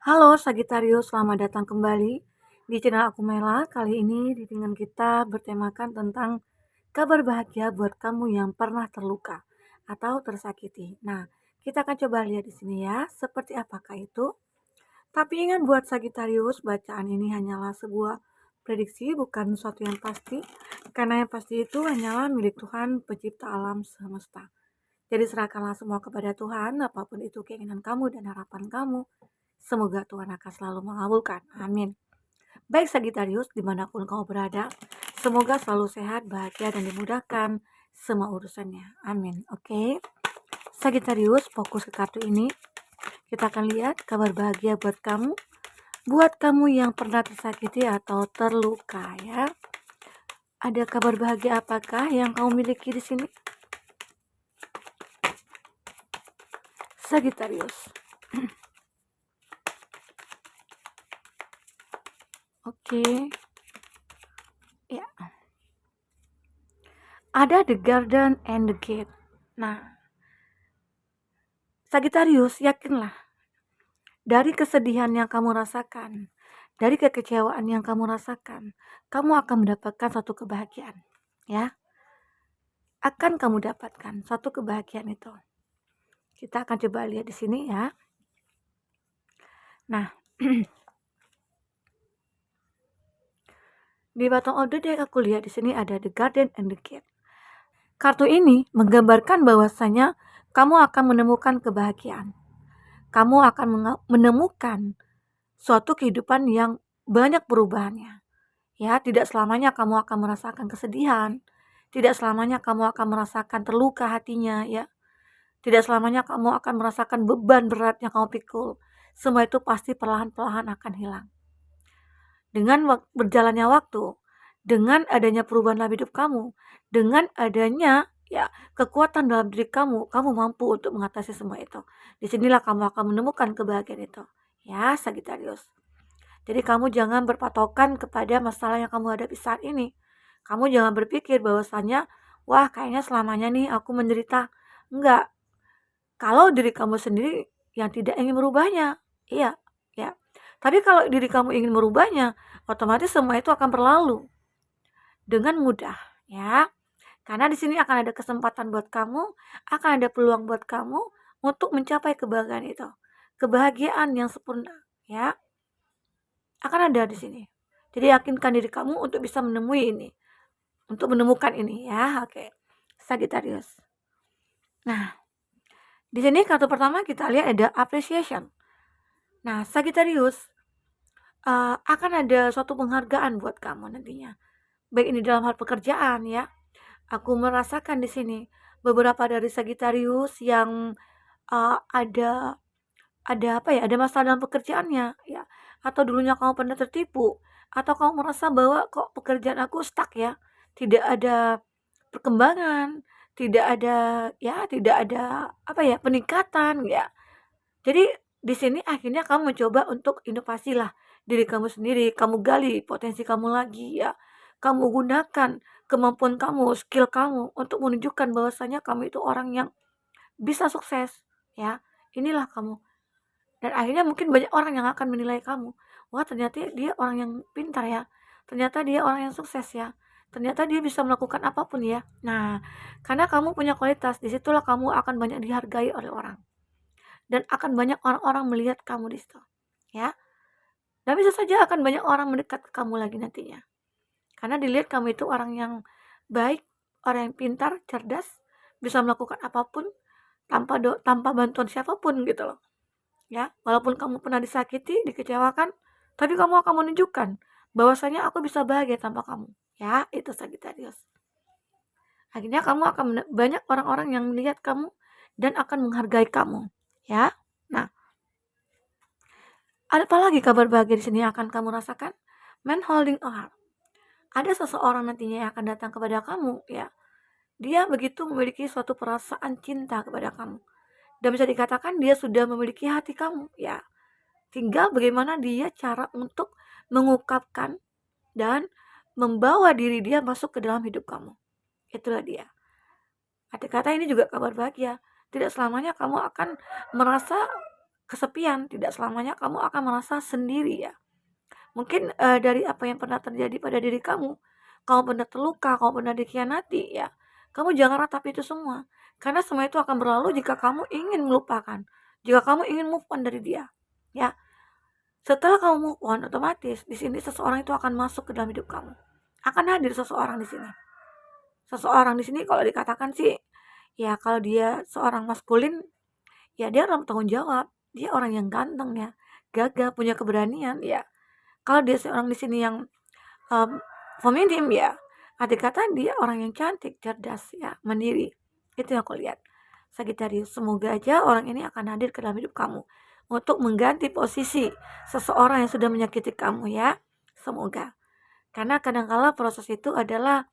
Halo Sagitarius, selamat datang kembali di channel aku Mela. Kali ini dengan kita bertemakan tentang kabar bahagia buat kamu yang pernah terluka atau tersakiti. Nah, kita akan coba lihat di sini ya, seperti apakah itu. Tapi ingat buat Sagitarius, bacaan ini hanyalah sebuah prediksi, bukan sesuatu yang pasti, karena yang pasti itu hanyalah milik Tuhan, pencipta alam semesta. Jadi serahkanlah semua kepada Tuhan, apapun itu keinginan kamu dan harapan kamu. Semoga Tuhan akan selalu mengabulkan. Amin. Baik Sagitarius, dimanapun kamu berada, semoga selalu sehat, bahagia, dan dimudahkan semua urusannya. Amin. Oke. Sagitarius, fokus ke kartu ini. Kita akan lihat kabar bahagia buat kamu. Buat kamu yang pernah tersakiti atau terluka ya. Ada kabar bahagia apakah yang kamu miliki di sini? Sagitarius. Oke. Ya. Ada the garden and the gate. Nah, Sagitarius, yakinlah dari kesedihan yang kamu rasakan, dari kekecewaan yang kamu rasakan, kamu akan mendapatkan satu kebahagiaan. Ya, akan kamu dapatkan satu kebahagiaan itu. Kita akan coba lihat di sini ya. Nah, di bottom of the deck aku lihat di sini ada the garden and the gate. Kartu ini menggambarkan bahwasanya kamu akan menemukan kebahagiaan. Kamu akan menemukan suatu kehidupan yang banyak perubahannya. Ya, tidak selamanya kamu akan merasakan kesedihan, tidak selamanya kamu akan merasakan terluka hatinya, ya. Tidak selamanya kamu akan merasakan beban berat yang kamu pikul. Semua itu pasti perlahan-lahan akan hilang. Dengan berjalannya waktu, dengan adanya perubahan dalam hidup kamu, dengan adanya ya kekuatan dalam diri kamu mampu untuk mengatasi semua itu. Disinilah kamu akan menemukan kebahagiaan itu. Ya, Sagittarius. Jadi kamu jangan berpatokan kepada masalah yang kamu hadapi saat ini. Kamu jangan berpikir bahwasanya, wah kayaknya selamanya nih aku menderita. Enggak. Kalau diri kamu sendiri yang tidak ingin merubahnya, iya, ya. Tapi kalau diri kamu ingin merubahnya, otomatis semua itu akan berlalu dengan mudah, ya. Karena di sini akan ada kesempatan buat kamu, akan ada peluang buat kamu untuk mencapai kebahagiaan itu. Kebahagiaan yang sempurna, ya. Akan ada di sini. Jadi yakinkan diri kamu untuk bisa menemui ini. Untuk menemukan ini ya. Oke. Sagittarius. Nah, di sini kartu pertama kita lihat ada appreciation. Nah, Sagittarius akan ada suatu penghargaan buat kamu nantinya. Baik ini dalam hal pekerjaan ya. Aku merasakan di sini beberapa dari Sagittarius yang ada apa ya, ada masalah dalam pekerjaannya ya, atau dulunya kamu pernah tertipu, atau kamu merasa bahwa kok pekerjaan aku stuck ya, tidak ada perkembangan, tidak ada apa ya, peningkatan ya. Jadi di sini akhirnya kamu mencoba untuk inovasilah diri kamu sendiri, kamu gali potensi kamu lagi ya. Kamu gunakan kemampuan kamu, skill kamu untuk menunjukkan bahwasanya kamu itu orang yang bisa sukses ya. Inilah kamu. Dan akhirnya mungkin banyak orang yang akan menilai kamu. Wah, ternyata dia orang yang pintar ya. Ternyata dia orang yang sukses ya. Ternyata dia bisa melakukan apapun ya. Nah, karena kamu punya kualitas, disitulah kamu akan banyak dihargai oleh orang. Dan akan banyak orang-orang melihat kamu di situ. Ya. Dan bisa saja akan banyak orang mendekat ke kamu lagi nantinya. Karena dilihat kamu itu orang yang baik, orang yang pintar, cerdas, bisa melakukan apapun tanpa bantuan siapapun gitu loh. Ya, walaupun kamu pernah disakiti, dikecewakan, tapi kamu akan menunjukkan bahwasanya aku bisa bahagia tanpa kamu. Ya, itu Sagittarius. Akhirnya kamu akan banyak orang-orang yang melihat kamu dan akan menghargai kamu. Ya. Nah, ada apa lagi kabar bahagia di sini yang akan kamu rasakan? Man holding a heart. Ada seseorang nantinya yang akan datang kepada kamu, ya. Dia begitu memiliki suatu perasaan cinta kepada kamu. Dan bisa dikatakan dia sudah memiliki hati kamu, ya. Tinggal bagaimana dia cara untuk mengungkapkan dan membawa diri dia masuk ke dalam hidup kamu. Itulah dia. Arti kata ini juga kabar bahagia. Tidak selamanya kamu akan merasa kesepian, tidak selamanya kamu akan merasa sendiri ya. Mungkin dari apa yang pernah terjadi pada diri kamu pernah terluka, kamu pernah dikhianati ya. Kamu jangan ratapi itu semua. Karena semua itu akan berlalu jika kamu ingin melupakan. Jika kamu ingin move on dari dia. Ya. Setelah kamu move on, otomatis di sini seseorang itu akan masuk ke dalam hidup kamu. Akan hadir seseorang di sini. Seseorang di sini kalau dikatakan sih, ya kalau dia seorang maskulin, ya dia orang tanggung jawab. Dia orang yang ganteng ya, gagah, punya keberanian ya. Kalau dia seorang di sini yang feminim ya, arti kata dia orang yang cantik, cerdas ya, mandiri. Itu yang aku lihat. Sagittarius, semoga aja orang ini akan hadir ke dalam hidup kamu untuk mengganti posisi seseorang yang sudah menyakiti kamu ya. Semoga. Karena kadang-kala proses itu adalah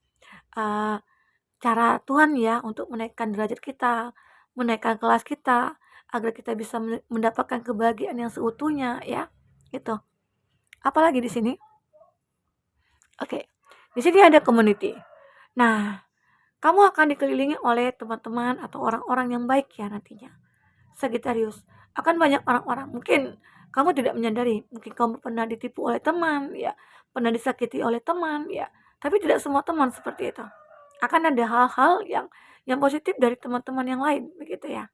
cara Tuhan ya untuk menaikkan derajat kita, menaikkan kelas kita, agar kita bisa mendapatkan kebahagiaan yang seutuhnya ya. Itu. Apalagi di sini? Oke. Di sini ada community. Nah, kamu akan dikelilingi oleh teman-teman atau orang-orang yang baik ya nantinya. Sagittarius, akan banyak orang-orang, mungkin kamu tidak menyadari, mungkin kamu pernah ditipu oleh teman ya, pernah disakiti oleh teman ya, tapi tidak semua teman seperti itu. Akan ada hal-hal yang positif dari teman-teman yang lain begitu ya.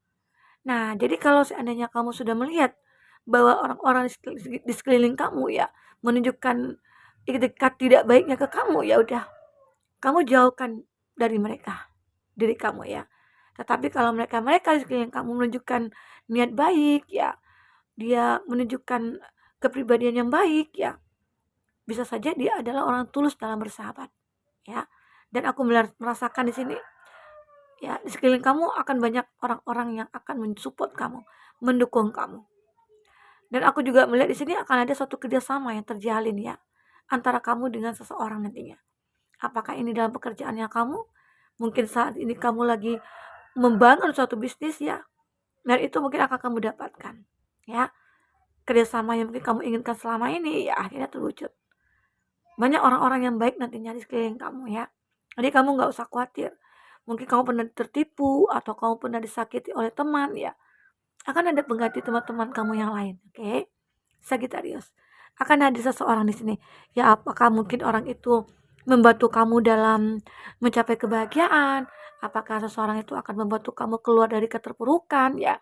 Nah, jadi kalau seandainya kamu sudah melihat bahwa orang-orang di sekeliling kamu ya menunjukkan itikat tidak baiknya ke kamu, ya udah, kamu jauhkan dari mereka, diri kamu ya. Tetapi kalau mereka di sekeliling kamu menunjukkan niat baik ya, dia menunjukkan kepribadian yang baik ya, bisa saja dia adalah orang tulus dalam bersahabat ya. Dan aku merasakan di sini ya, di sekeliling kamu akan banyak orang-orang yang akan mensupport kamu, mendukung kamu. Dan aku juga melihat di sini akan ada suatu kerjasama yang terjalin ya antara kamu dengan seseorang nantinya. Apakah ini dalam pekerjaannya kamu? Mungkin saat ini kamu lagi membangun suatu bisnis ya, dan itu mungkin akan kamu dapatkan ya. Kerjasama yang mungkin kamu inginkan selama ini ya akhirnya terwujud. Banyak orang-orang yang baik nantinya di sekeliling kamu ya. Jadi kamu nggak usah khawatir. Mungkin kamu pernah tertipu atau kamu pernah disakiti oleh teman ya. Akan ada pengganti teman-teman kamu yang lain, oke? Sagittarius. Akan ada seseorang di sini. Ya, apakah mungkin orang itu membantu kamu dalam mencapai kebahagiaan? Apakah seseorang itu akan membantu kamu keluar dari keterpurukan ya?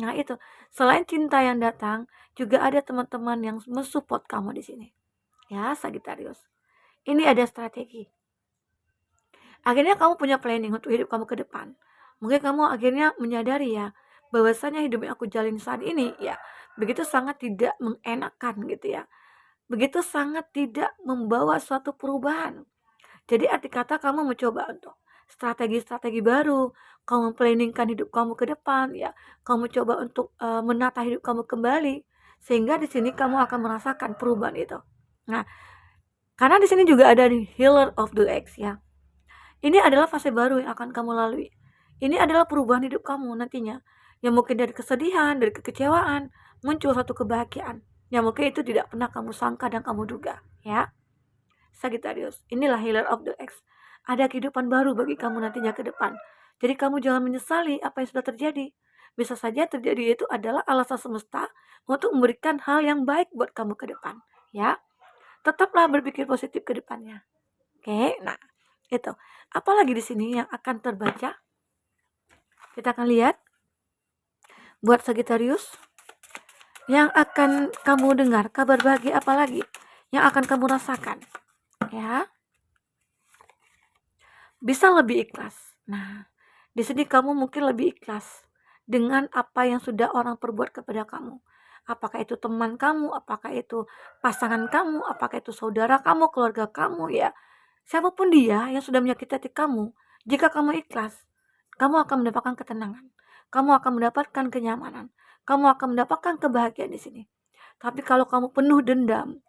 Nah, itu. Selain cinta yang datang, juga ada teman-teman yang mensupport kamu di sini. Ya, Sagittarius. Ini ada strategi. Akhirnya kamu punya planning untuk hidup kamu ke depan. Mungkin kamu akhirnya menyadari ya, bahwasanya hidup yang aku jalin saat ini ya begitu sangat tidak mengenakan gitu ya, begitu sangat tidak membawa suatu perubahan. Jadi arti kata kamu mencoba untuk strategi-strategi baru, kamu planningkan hidup kamu ke depan ya, kamu coba untuk menata hidup kamu kembali, sehingga di sini kamu akan merasakan perubahan itu. Nah, karena di sini juga ada di healer of the X ya, ini adalah fase baru yang akan kamu lalui. Ini adalah perubahan hidup kamu nantinya. Yang mungkin dari kesedihan, dari kekecewaan, muncul satu kebahagiaan. Yang mungkin itu tidak pernah kamu sangka dan kamu duga. Ya, Sagittarius, inilah healer of the X. Ada kehidupan baru bagi kamu nantinya ke depan. Jadi kamu jangan menyesali apa yang sudah terjadi. Bisa saja terjadi itu adalah alasan semesta untuk memberikan hal yang baik buat kamu ke depan. Ya, tetaplah berpikir positif ke depannya. Oke, nah itu. Apalagi di sini yang akan terbaca? Kita akan lihat buat Sagittarius yang akan kamu dengar, kabar bahagia apa lagi yang akan kamu rasakan? Ya. Bisa lebih ikhlas. Nah, di sini kamu mungkin lebih ikhlas dengan apa yang sudah orang perbuat kepada kamu. Apakah itu teman kamu, apakah itu pasangan kamu, apakah itu saudara kamu, keluarga kamu ya. Siapapun dia yang sudah menyakiti hati kamu, jika kamu ikhlas, kamu akan mendapatkan ketenangan. Kamu akan mendapatkan kenyamanan. Kamu akan mendapatkan kebahagiaan di sini. Tapi kalau kamu penuh dendam,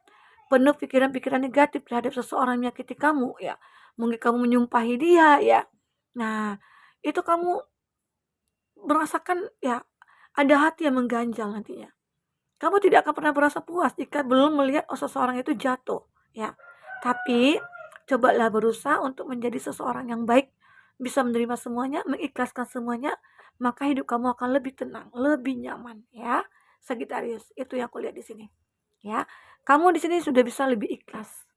penuh pikiran-pikiran negatif terhadap seseorang yang menyakiti kamu, ya, mungkin kamu menyumpahi dia, ya. Nah, itu kamu merasakan, ya, ada hati yang mengganjal nantinya. Kamu tidak akan pernah merasa puas jika belum melihat seseorang itu jatuh, ya. Tapi cobalah berusaha untuk menjadi seseorang yang baik, bisa menerima semuanya, mengikhlaskan semuanya, maka hidup kamu akan lebih tenang, lebih nyaman ya. Sagittarius. Itu yang aku lihat di sini. Ya, kamu di sini sudah bisa lebih ikhlas.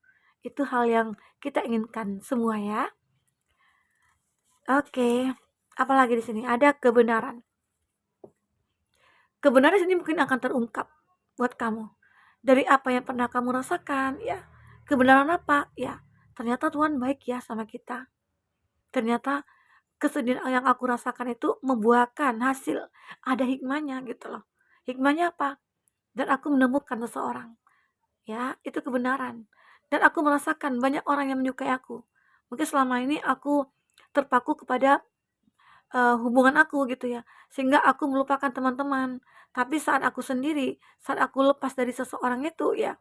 Itu hal yang kita inginkan semua ya. Oke, apalagi di sini ada kebenaran. Kebenaran di sini mungkin akan terungkap buat kamu. Dari apa yang pernah kamu rasakan, ya. Kebenaran apa? Ya, ternyata Tuhan baik ya sama kita. Ternyata kesedihan yang aku rasakan itu membuahkan hasil, ada hikmahnya gitu loh. Hikmahnya apa? Dan aku menemukan seseorang, ya, itu kebenaran. Dan aku merasakan banyak orang yang menyukai aku. Mungkin selama ini aku terpaku kepada hubungan aku gitu ya, sehingga aku melupakan teman-teman. Tapi saat aku sendiri, saat aku lepas dari seseorang itu ya,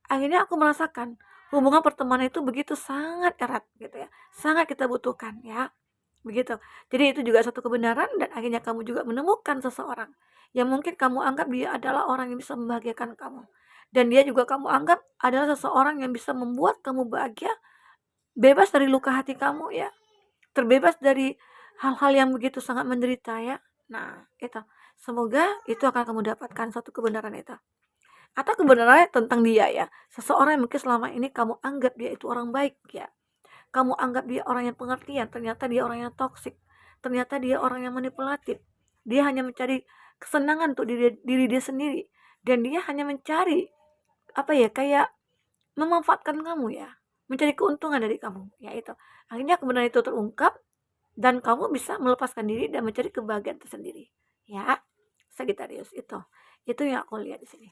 akhirnya aku merasakan hubungan pertemanan itu begitu sangat erat gitu ya, sangat kita butuhkan ya, begitu. Jadi itu juga satu kebenaran dan akhirnya kamu juga menemukan seseorang yang mungkin kamu anggap dia adalah orang yang bisa membahagiakan kamu. Dan dia juga kamu anggap adalah seseorang yang bisa membuat kamu bahagia, bebas dari luka hati kamu ya, terbebas dari hal-hal yang begitu sangat menderita ya. Nah, itu. Semoga itu akan kamu dapatkan satu kebenaran itu. Atau kebenarannya tentang dia ya. Seseorang yang mungkin selama ini kamu anggap dia itu orang baik ya. Kamu anggap dia orang yang pengertian, ternyata dia orang yang toksik. Ternyata dia orang yang manipulatif. Dia hanya mencari kesenangan untuk diri dia sendiri. Dan dia hanya mencari apa ya, kayak memanfaatkan kamu ya. Mencari keuntungan dari kamu. Ya itu. Akhirnya kebenaran itu terungkap dan kamu bisa melepaskan diri dan mencari kebahagiaan tersendiri. Ya, Sagittarius itu. Itu yang aku lihat di sini.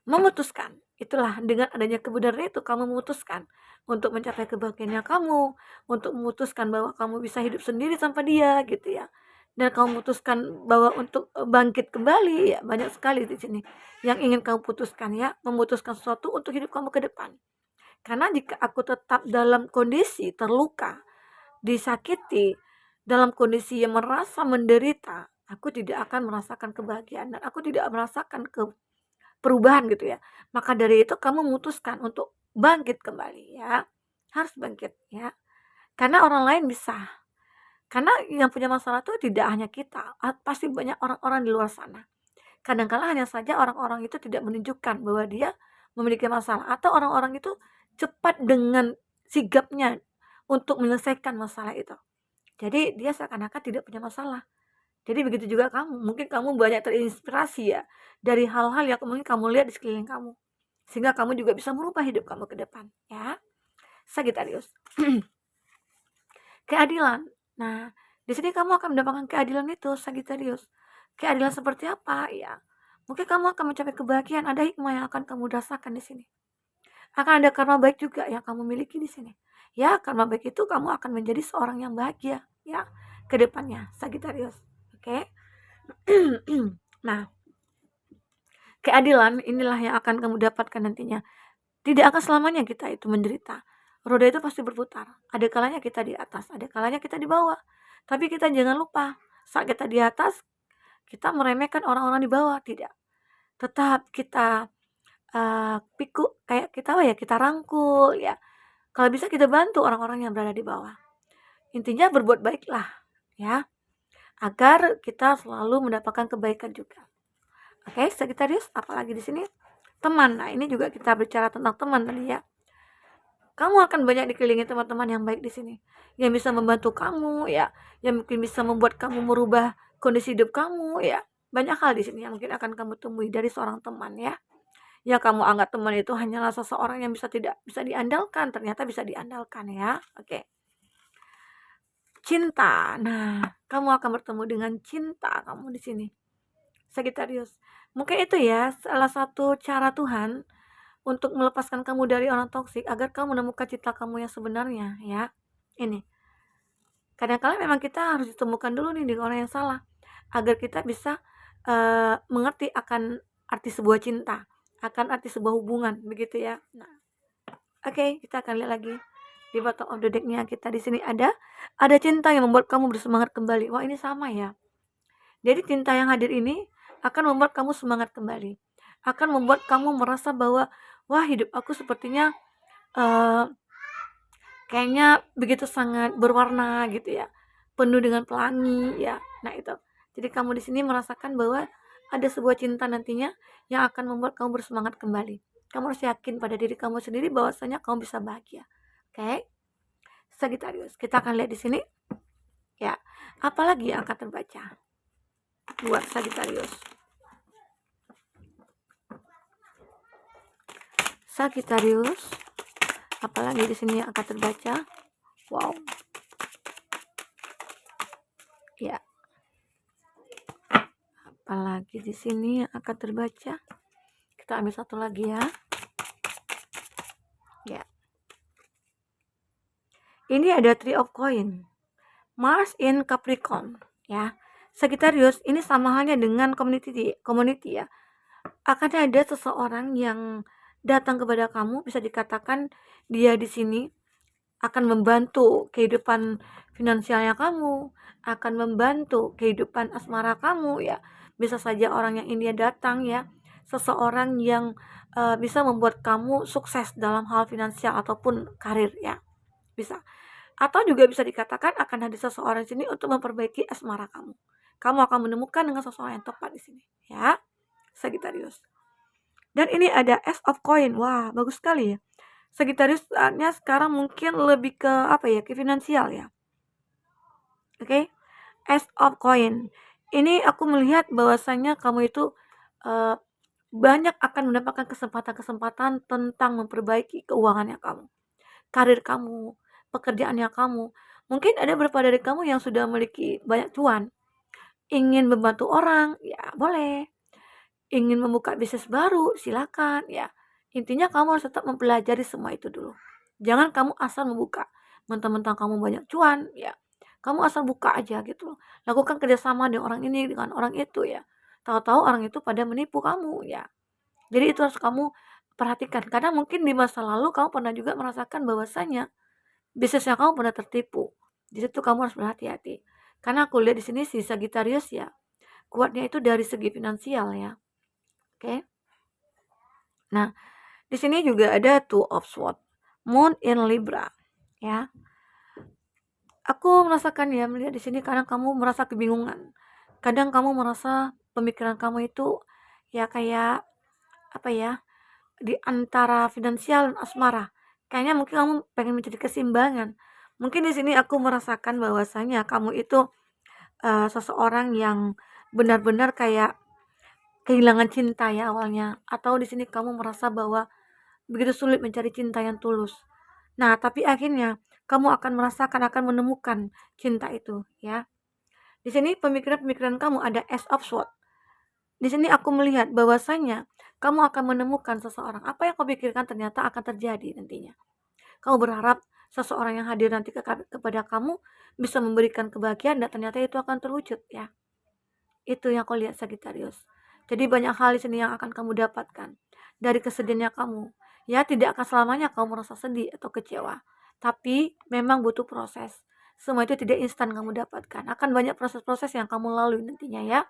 Memutuskan, itulah dengan adanya kebenaran itu kamu memutuskan untuk mencapai kebahagiaannya kamu, untuk memutuskan bahwa kamu bisa hidup sendiri tanpa dia gitu ya. Dan kamu memutuskan bahwa untuk bangkit kembali ya, banyak sekali di sini yang ingin kamu putuskan ya, memutuskan sesuatu untuk hidup kamu ke depan. Karena jika aku tetap dalam kondisi terluka, disakiti, dalam kondisi yang merasa menderita, aku tidak akan merasakan kebahagiaan dan aku tidak merasakan perubahan gitu ya. Maka dari itu kamu memutuskan untuk bangkit kembali ya. Harus bangkit ya. Karena orang lain bisa. Karena yang punya masalah itu tidak hanya kita, pasti banyak orang-orang di luar sana. Kadang-kala hanya saja orang-orang itu tidak menunjukkan bahwa dia memiliki masalah atau orang-orang itu cepat dengan sigapnya untuk menyelesaikan masalah itu. Jadi dia seakan-akan tidak punya masalah. Jadi begitu juga kamu, mungkin kamu banyak terinspirasi ya dari hal-hal yang mungkin kamu lihat di sekeliling kamu. Sehingga kamu juga bisa merubah hidup kamu ke depan, ya. Sagittarius. Keadilan. Nah, di sini kamu akan mendapatkan keadilan itu, Sagittarius. Keadilan seperti apa? Ya. Mungkin kamu akan mencapai kebahagiaan, ada hikmah yang akan kamu rasakan di sini. Akan ada karma baik juga yang kamu miliki di sini. Ya, karma baik itu kamu akan menjadi seorang yang bahagia, ya, ke depannya, Sagittarius. Oke. Nah, keadilan inilah yang akan kamu dapatkan nantinya. Tidak akan selamanya kita itu menderita. Roda itu pasti berputar. Ada kalanya kita di atas, ada kalanya kita di bawah. Tapi kita jangan lupa, saat kita di atas, kita meremehkan orang-orang di bawah. Tidak. Tetap kita pikuk, kayak kita kita rangkul ya. Kalau bisa kita bantu orang-orang yang berada di bawah. Intinya berbuat baiklah ya, agar kita selalu mendapatkan kebaikan juga. Oke, Sagittarius, apalagi di sini teman. Nah, ini juga kita bicara tentang teman tadi ya. Kamu akan banyak dikelilingi teman-teman yang baik di sini, yang bisa membantu kamu ya, yang mungkin bisa membuat kamu merubah kondisi hidup kamu ya. Banyak hal di sini yang mungkin akan kamu temui dari seorang teman ya. Yang kamu anggap teman itu hanyalah seseorang yang tidak bisa diandalkan, ternyata bisa diandalkan ya. Oke. Cinta. Nah, kamu akan bertemu dengan cinta kamu di sini, Sagittarius. Mungkin itu ya salah satu cara Tuhan untuk melepaskan kamu dari orang toksik agar kamu menemukan cinta kamu yang sebenarnya ya. Ini. Kadang-kala memang kita harus ditemukan dulu nih dengan orang yang salah agar kita bisa mengerti akan arti sebuah cinta, akan arti sebuah hubungan begitu ya. Nah, oke, kita akan lihat lagi di bottom of the deck-nya kita di sini ada cinta yang membuat kamu bersemangat kembali. Wah, ini sama ya. Jadi cinta yang hadir ini akan membuat kamu semangat kembali, akan membuat kamu merasa bahwa wah, hidup aku sepertinya kayaknya begitu sangat berwarna gitu ya, penuh dengan pelangi ya. Nah itu, jadi kamu di sini merasakan bahwa ada sebuah cinta nantinya yang akan membuat kamu bersemangat kembali. Kamu harus yakin pada diri kamu sendiri bahwasanya kamu bisa bahagia. Oke, Sagittarius. Kita akan lihat di sini ya. Apalagi yang akan terbaca buat Sagittarius. Sagittarius, apalagi di sini yang akan terbaca? Wow. Ya. Apalagi di sini yang akan terbaca? Kita ambil satu lagi ya. Ya. Ini ada Three of Coin. Mars in Capricorn, ya. Sagittarius ini sama halnya dengan community ya. Akan ada seseorang yang datang kepada kamu, bisa dikatakan dia di sini akan membantu kehidupan finansialnya kamu, akan membantu kehidupan asmara kamu ya. Bisa saja orang yang ini datang ya, seseorang yang bisa membuat kamu sukses dalam hal finansial ataupun karir ya. Bisa. Atau juga bisa dikatakan akan hadir seseorang di sini untuk memperbaiki asmara kamu. Kamu akan menemukan dengan seseorang yang tepat di sini ya, Sagittarius. Dan ini ada Ace of Coin. Wah, bagus sekali ya. Sagittarius saatnya sekarang mungkin lebih ke apa ya, ke finansial ya. Oke. Ace of Coin. Ini aku melihat bahwasanya kamu itu banyak akan mendapatkan kesempatan-kesempatan tentang memperbaiki keuangannya kamu, karir kamu, pekerjaannya kamu. Mungkin ada beberapa dari kamu yang sudah memiliki banyak cuan, ingin membantu orang, ya boleh. Ingin membuka bisnis baru, silakan ya. Intinya kamu harus tetap mempelajari semua itu dulu. Jangan kamu asal membuka. Mentang-mentang kamu banyak cuan, ya. Kamu asal buka aja gitu loh. Lakukan kerjasama dengan orang ini, dengan orang itu ya. Tahu-tahu orang itu pada menipu kamu ya. Jadi itu harus kamu perhatikan. Karena mungkin di masa lalu kamu pernah juga merasakan bahwasanya bisnisnya kamu pernah tertipu. Di situ kamu harus berhati-hati. Karena aku lihat di sini si Sagittarius ya, kuatnya itu dari segi finansial ya. Oke. Nah, di sini juga ada Two of Swords, Moon in Libra ya. Aku merasakan ya, melihat di sini kadang kamu merasa kebingungan. Kadang kamu merasa pemikiran kamu itu ya kayak apa ya, di antara finansial dan asmara. Kayaknya mungkin kamu pengen mencari keseimbangan. Mungkin di sini aku merasakan bahwasanya kamu itu seseorang yang benar-benar kayak kehilangan cinta ya awalnya, atau di sini kamu merasa bahwa begitu sulit mencari cinta yang tulus. Nah, tapi akhirnya kamu akan merasakan, akan menemukan cinta itu ya. Di sini pemikiran-pemikiran kamu ada Ace of Swords. Di sini aku melihat bahwasanya kamu akan menemukan seseorang. Apa yang kau pikirkan ternyata akan terjadi nantinya. Kamu berharap seseorang yang hadir nanti kepada kamu bisa memberikan kebahagiaan dan ternyata itu akan terwujud ya. Itu yang kau lihat Sagittarius. Jadi banyak hal di sini yang akan kamu dapatkan dari kesedihannya kamu. Ya, tidak akan selamanya kamu merasa sedih atau kecewa. Tapi memang butuh proses. Semua itu tidak instan kamu dapatkan. Akan banyak proses-proses yang kamu lalui nantinya ya,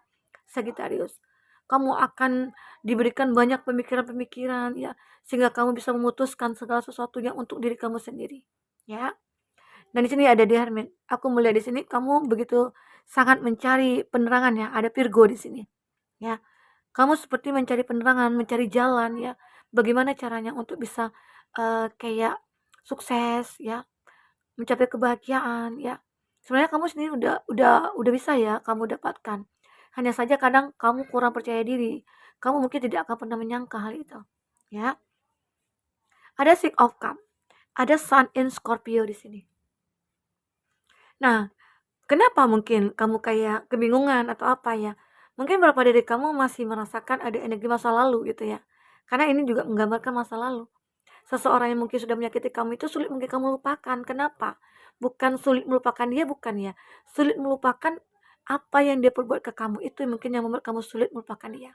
Sagittarius. Kamu akan diberikan banyak pemikiran-pemikiran ya, sehingga kamu bisa memutuskan segala sesuatunya untuk diri kamu sendiri. Ya. Dan di sini ada di Hermit. Aku melihat di sini kamu begitu sangat mencari penerangan ya. Ada Virgo di sini. Ya. Kamu seperti mencari penerangan, mencari jalan ya. Bagaimana caranya untuk bisa kayak sukses ya, mencapai kebahagiaan ya. Sebenarnya kamu sendiri udah bisa ya kamu dapatkan. Hanya saja kadang kamu kurang percaya diri. Kamu mungkin tidak akan pernah menyangka hal itu. Ya. Ada Six of Cups. Ada Sun in Scorpio di sini. Nah, kenapa mungkin kamu kayak kebingungan atau apa ya? Mungkin beberapa dari kamu masih merasakan ada energi masa lalu gitu ya. Karena ini juga menggambarkan masa lalu. Seseorang yang mungkin sudah menyakiti kamu itu sulit mungkin kamu lupakan. Kenapa? Bukan sulit melupakan dia, bukan ya. Sulit melupakan apa yang dia perbuat ke kamu itu mungkin yang membuat kamu sulit melupakan dia.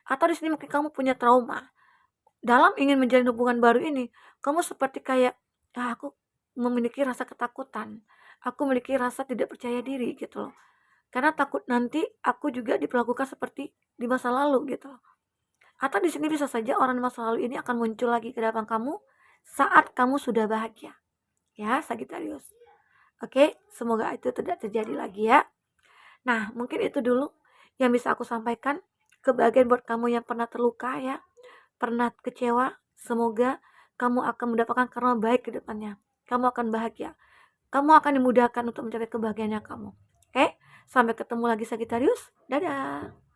Atau di sini mungkin kamu punya trauma. Dalam ingin menjalin hubungan baru ini, kamu seperti kayak, aku memiliki rasa ketakutan. Aku memiliki rasa tidak percaya diri gitu loh. Karena takut nanti aku juga diperlakukan seperti di masa lalu gitu loh. Atau di sini bisa saja orang di masa lalu ini akan muncul lagi ke depan kamu saat kamu sudah bahagia. Ya, Sagittarius. Oke, semoga itu tidak terjadi lagi ya. Nah, mungkin itu dulu yang bisa aku sampaikan. kebahagiaan buat kamu yang pernah terluka ya, pernah kecewa. Semoga kamu akan mendapatkan karma baik ke depannya. Kamu akan bahagia. Kamu akan dimudahkan untuk mencapai kebahagiaannya kamu. Oke, sampai ketemu lagi Sagittarius. Dadah.